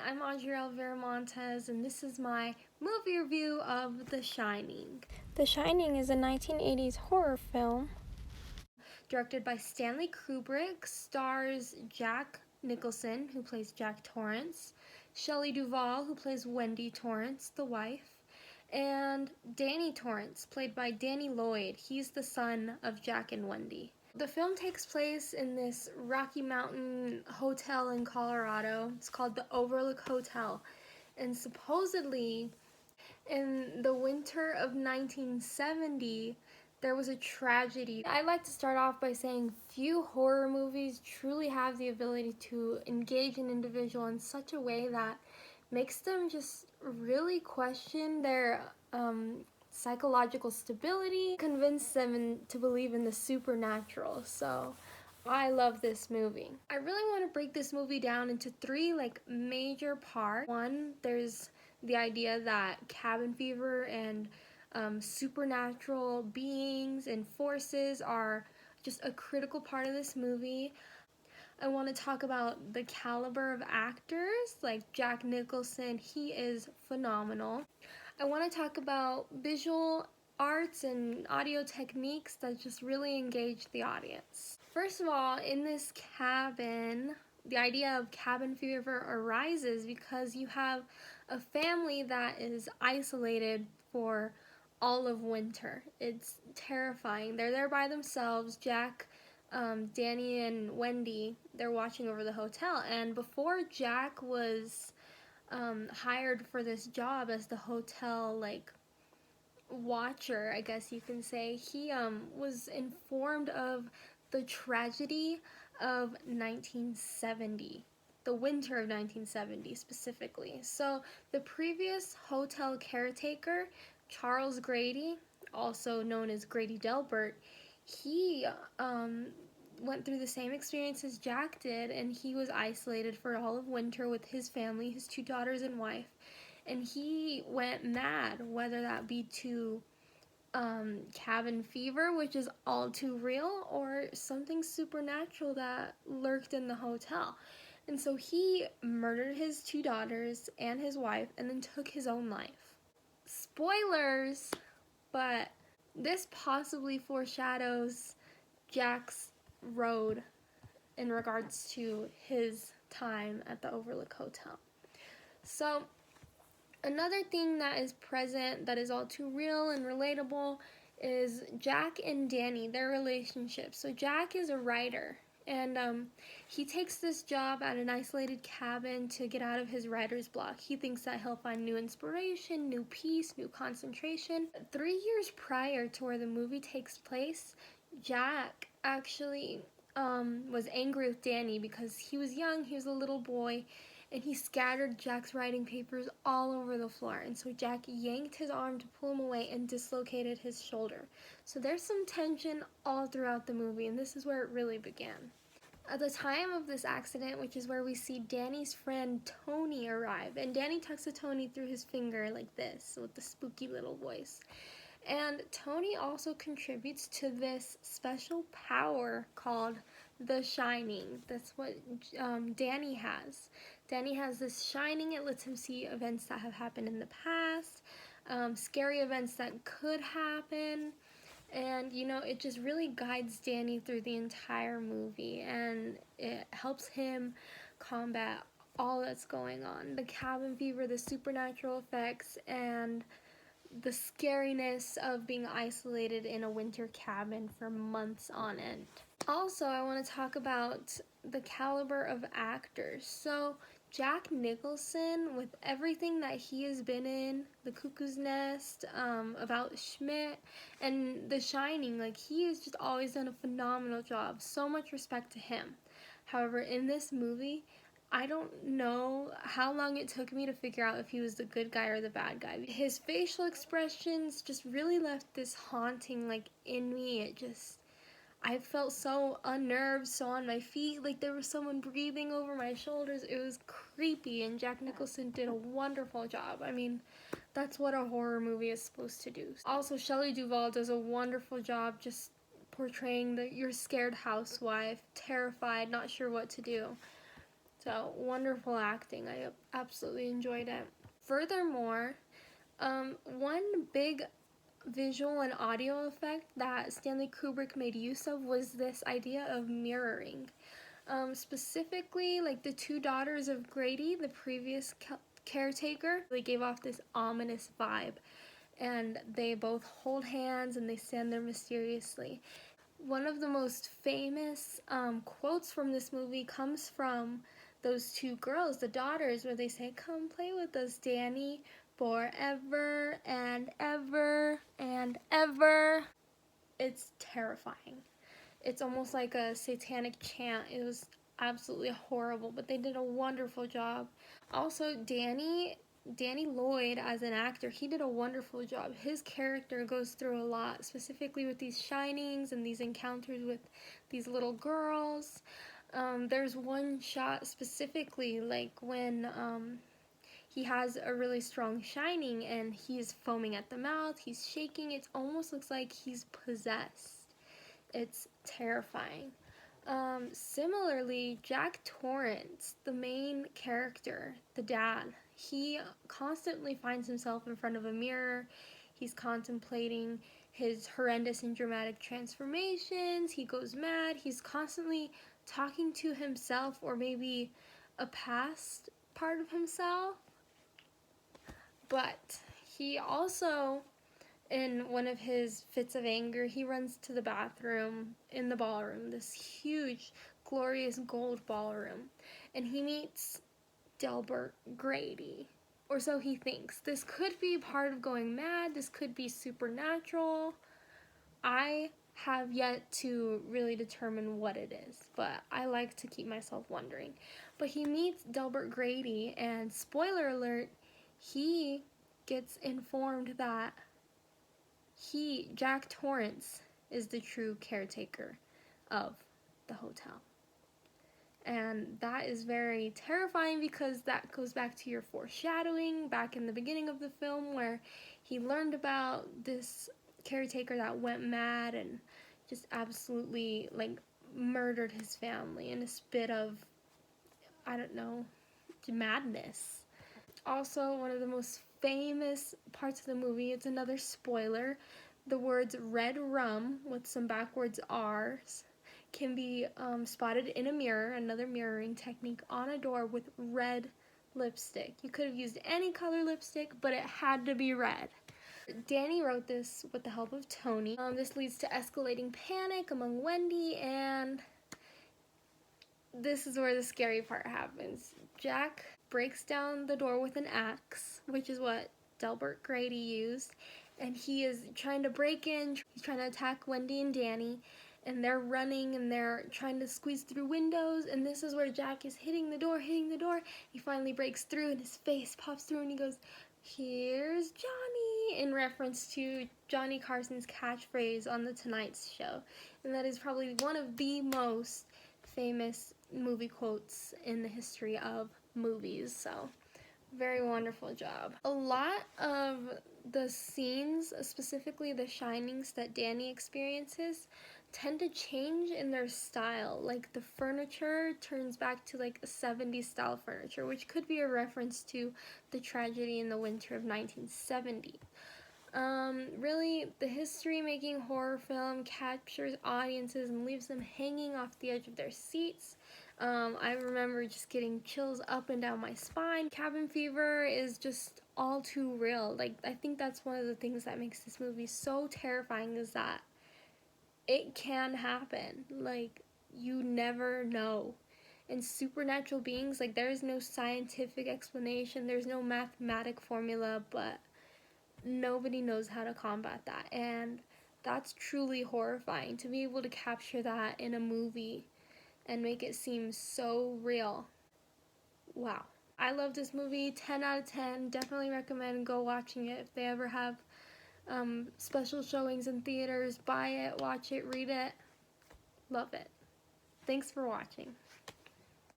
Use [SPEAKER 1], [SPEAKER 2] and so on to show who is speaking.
[SPEAKER 1] I'm Audrey Montes, and this is my movie review of The Shining. The Shining is a 1980s horror film directed by Stanley Kubrick, stars Jack Nicholson, who plays Jack Torrance, Shelley Duvall, who plays Wendy Torrance, the wife, and Danny Torrance, played by Danny Lloyd. He's the son of Jack and Wendy. The film takes place in this Rocky Mountain hotel in Colorado. It's called the Overlook Hotel. And supposedly, in the winter of 1970, there was a tragedy. I'd like to start off by saying few horror movies truly have the ability to engage an individual in such a way that makes them just really question their psychological stability, convince them to believe in the supernatural. So I love this movie. I really want to break this movie down into three major parts. One, there's the idea that cabin fever and supernatural beings and forces are just a critical part of this movie. I want to talk about the caliber of actors, like Jack Nicholson. He is phenomenal. I want to talk about visual arts and audio techniques that just really engage the audience. First of all, in this cabin, the idea of cabin fever arises because you have a family that is isolated for all of winter. It's terrifying. They're there by themselves. Jack, Danny, and Wendy, they're watching over the hotel. And before Jack was hired for this job as the hotel watcher, I guess you can say, he was informed of the tragedy of 1970, the winter of 1970 specifically. So the previous hotel caretaker, Charles Grady, also known as Grady Delbert, he went through the same experience as Jack did, and he was isolated for all of winter with his family, his two daughters and wife, and he went mad, whether that be to cabin fever, which is all too real, or something supernatural that lurked in the hotel. And so he murdered his two daughters and his wife and then took his own life. Spoilers, but this possibly foreshadows Jack's road in regards to his time at the Overlook Hotel. So another thing that is present that is all too real and relatable is Jack and Danny, their relationship. So Jack is a writer, and he takes this job at an isolated cabin to get out of his writer's block. He thinks that he'll find new inspiration, new peace, new concentration. 3 years prior to where the movie takes place, Jack actually was angry with Danny because he was young, he was a little boy, and he scattered Jack's writing papers all over the floor. And so Jack yanked his arm to pull him away and dislocated his shoulder. So there's some tension all throughout the movie, and this is where it really began. At the time of this accident, which is where we see Danny's friend Tony arrive, and Danny tucks a Tony through his finger like this with the spooky little voice. And Tony also contributes to this special power called the Shining. That's what Danny has. Danny has this shining. It lets him see events that have happened in the past, scary events that could happen, and it just really guides Danny through the entire movie, and it helps him combat all that's going on. The cabin fever, the supernatural effects, and the scariness of being isolated in a winter cabin for months on end. Also, I want to talk about the caliber of actors. So, Jack Nicholson, with everything that he has been in, The Cuckoo's Nest, About Schmidt, and The Shining, he has just always done a phenomenal job. So much respect to him. However, in this movie, I don't know how long it took me to figure out if he was the good guy or the bad guy. His facial expressions just really left this haunting in me. I felt so unnerved, so on my feet, like there was someone breathing over my shoulders. It was creepy, and Jack Nicholson did a wonderful job. I mean, that's what a horror movie is supposed to do. Also, Shelley Duvall does a wonderful job just portraying your scared housewife, terrified, not sure what to do. So, wonderful acting. I absolutely enjoyed it. Furthermore, one big visual and audio effect that Stanley Kubrick made use of was this idea of mirroring. Specifically, like the two daughters of Grady, the previous caretaker, they gave off this ominous vibe. And they both hold hands and they stand there mysteriously. One of the most famous quotes from this movie comes from those two girls, the daughters, where they say, "Come play with us, Danny, forever and ever and ever." It's terrifying. It's almost like a satanic chant. It was absolutely horrible, but they did a wonderful job. Also, Danny Lloyd, as an actor, he did a wonderful job. His character goes through a lot, specifically with these shinings and these encounters with these little girls. There's one shot specifically, like when he has a really strong shining and he's foaming at the mouth, he's shaking. It almost looks like he's possessed. It's terrifying. Similarly, Jack Torrance, the main character, the dad, he constantly finds himself in front of a mirror. He's contemplating his horrendous and dramatic transformations. He goes mad. He's constantly talking to himself or maybe a past part of himself. But he also, in one of his fits of anger, he runs to the bathroom in the ballroom, this huge, glorious gold ballroom, and he meets Delbert Grady. Or so he thinks. This could be part of going mad, this could be supernatural. I have yet to really determine what it is, but I like to keep myself wondering. But he meets Delbert Grady, and spoiler alert, he gets informed that Jack Torrance, is the true caretaker of the hotel. And that is very terrifying because that goes back to your foreshadowing back in the beginning of the film where he learned about this caretaker that went mad and just absolutely like murdered his family in a spit of, I don't know, madness. Also, one of the most famous parts of the movie, it's another spoiler, the words red rum with some backwards R's can be spotted in a mirror, another mirroring technique, on a door with red lipstick. You could have used any color lipstick, but it had to be red. Danny wrote this with the help of Tony. This leads to escalating panic among Wendy, and this is where the scary part happens. Jack breaks down the door with an axe, which is what Delbert Grady used, and he is trying to break in. He's trying to attack Wendy and Danny, and they're running and they're trying to squeeze through windows, and this is where Jack is hitting the door. He finally breaks through and his face pops through and he goes, "Here's Johnny," in reference to Johnny Carson's catchphrase on The Tonight Show. And that is probably one of the most famous movie quotes in the history of movies. So, very wonderful job. A lot of the scenes, specifically the shinings that Danny experiences, tend to change in their style. Like the furniture turns back to like a 70s style furniture, which could be a reference to the tragedy in the winter of 1970. Really, the history-making horror film captures audiences and leaves them hanging off the edge of their seats. I remember just getting chills up and down my spine. Cabin fever is just all too real. Like, I think that's one of the things that makes this movie so terrifying, is that it can happen. Like, you never know. And supernatural beings, like, there is no scientific explanation, there's no mathematic formula, but nobody knows how to combat that. And that's truly horrifying, to be able to capture that in a movie and make it seem so real. Wow. I love this movie. 10 out of 10. Definitely recommend go watching it if they ever have special showings in theaters. Buy it, watch it, read it. Love it. Thanks for watching.